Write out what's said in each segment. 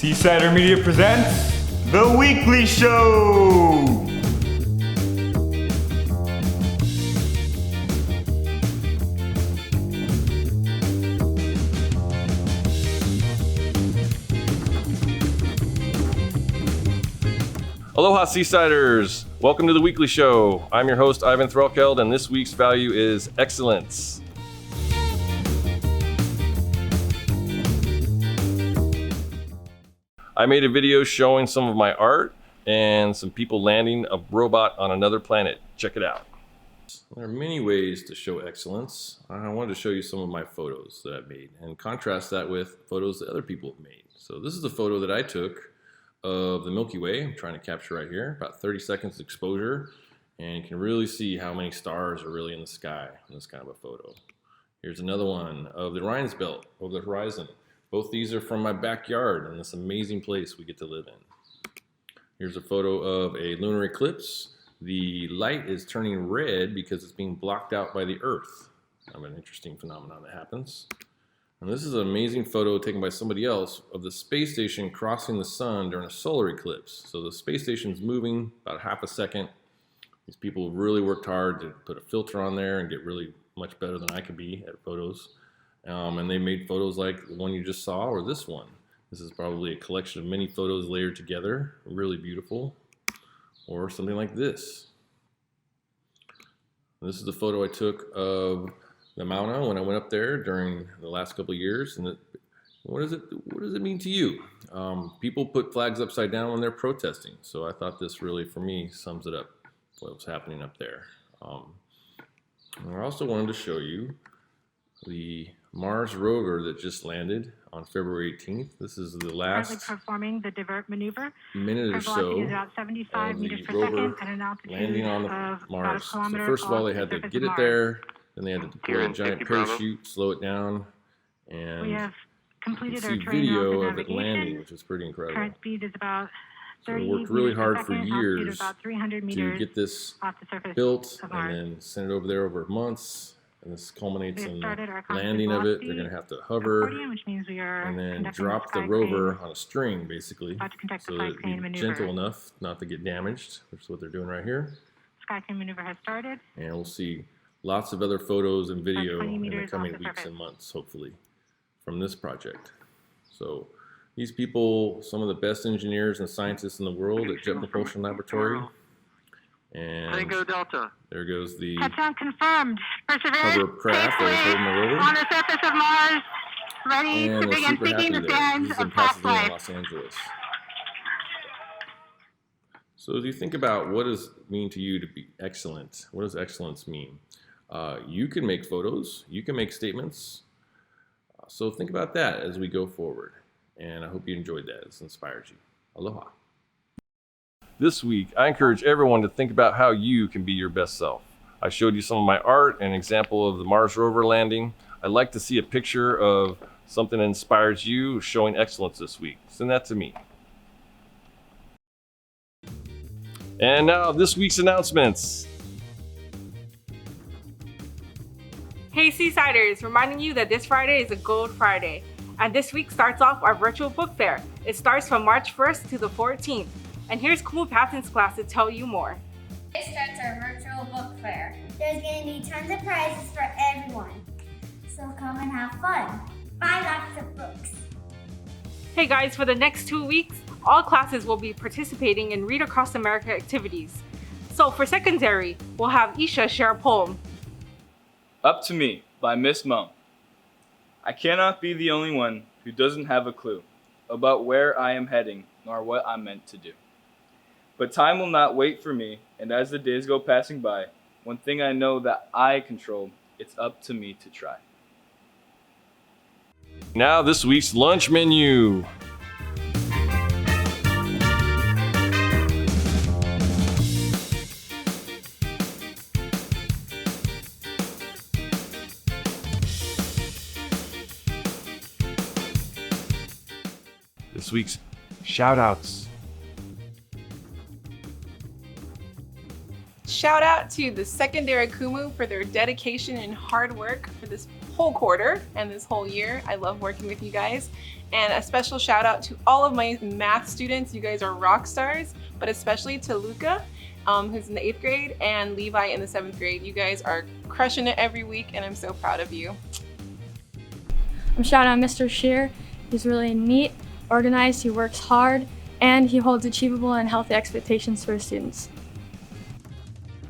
Seasider Media presents The Weekly Show! Aloha Seasiders! Welcome to The Weekly Show. I'm your host Ivan Threlkeld, and this week's value is excellence. I made a video showing some of my art and some people landing a robot on another planet. Check it out. There are many ways to show excellence. I wanted to show you some of my photos that I've made and contrast that with photos that other people have made. So this is a photo that I took of the Milky Way. I'm trying to capture right here, about 30 seconds exposure, and you can really see how many stars are really in the sky in this kind of a photo. Here's another one of the Orion's Belt over the horizon. Both these are from my backyard in this amazing place we get to live in. Here's a photo of a lunar eclipse. The light is turning red because it's being blocked out by the Earth. Kind of an interesting phenomenon that happens. And this is an amazing photo taken by somebody else of the space station crossing the sun during a solar eclipse. So the space station's moving about half a second. These people really worked hard to put a filter on there and get really much better than I could be at photos. And they made photos like the one you just saw or this one. This is probably a collection of many photos layered together, really beautiful. Or something like this. This is the photo I took of the Mauna when I went up there during the last couple of years. And what does it mean to you? People put flags upside down when they're protesting. So I thought this really, for me, sums it up, what was happening up there. And I also wanted to show you the Mars rover that just landed on February 18th. This is the last performing the divert maneuver. Minute or so is about 75 of meters the per rover second at an altitude landing on of Mars. So kilometer first of all, they off had the to surface get of it Mars. there, then they had to deploy a giant 50 Bravo. parachute, slow it down, We and have you completed can our see terrain video alpha of it landing, navigation. which is pretty incredible. Current speed is about So 30 we worked really meters per hard for second, altitude of years about 300 to meters get this off the surface built of and Mars. then send it over there over months. And this culminates We have in started our the constant landing of it. They're velocity going to have to hover accordion, which means we are and then conducting drop the sky rover crane, on a string, basically, about to conduct so the that sky it'd crane be maneuver. gentle enough not to get damaged, which is what they're doing right here. Sky crane maneuver has started. And we'll see lots of other photos and video 20 in the meters coming off the weeks surface. and months, hopefully, from this project. So these people, some of the best engineers and scientists in the world at Jet Propulsion Laboratory. And Tango Delta. there goes the Touchdown confirmed. Perseverance hover craft that was holding the rover. on the surface of Mars, ready And to they're begin super happy seeking there. the This sands is in of past Pasadena, life. Los Angeles. So as you think about what does it mean to you to be excellent, what does excellence mean? You can make photos, you can make statements. So think about that as we go forward. And I hope you enjoyed that. It's inspired you. Aloha. This week, I encourage everyone to think about how you can be your best self. I showed you some of my art, an example of the Mars rover landing. I'd like to see a picture of something that inspires you showing excellence this week. Send that to me. And now this week's announcements. Hey Seasiders, reminding you that this Friday is a Gold Friday. And this week starts off our virtual book fair. It starts from March 1st to the 14th. And here's Kumu Patton's class to tell you more. Today starts our virtual book fair. There's going to be tons of prizes for everyone. So come and have fun. Buy lots of books. Hey guys, for the next 2 weeks, all classes will be participating in Read Across America activities. So for secondary, we'll have Isha share a poem. Up to Me by Miss Mo. I cannot be the only one who doesn't have a clue about where I am heading nor what I'm meant to do. But time will not wait for me, and as the days go passing by, one thing I know that I control, it's up to me to try. Now this week's lunch menu. This week's shout outs. Shout out to the secondary Kumu for their dedication and hard work for this whole quarter and this whole year. I love working with you guys. And a special shout out to all of my math students. You guys are rock stars, but especially to Luca, who's in the 8th grade, and Levi in the 7th grade. You guys are crushing it every week, and I'm so proud of you. I'm shouting out Mr. Shear. He's really neat, organized, he works hard, and he holds achievable and healthy expectations for his students.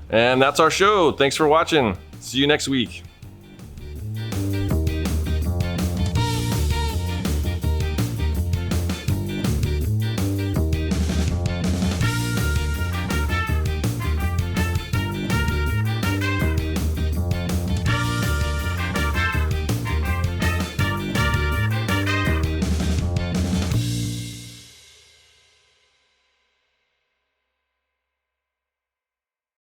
And that's our show. Thanks for watching. See you next week.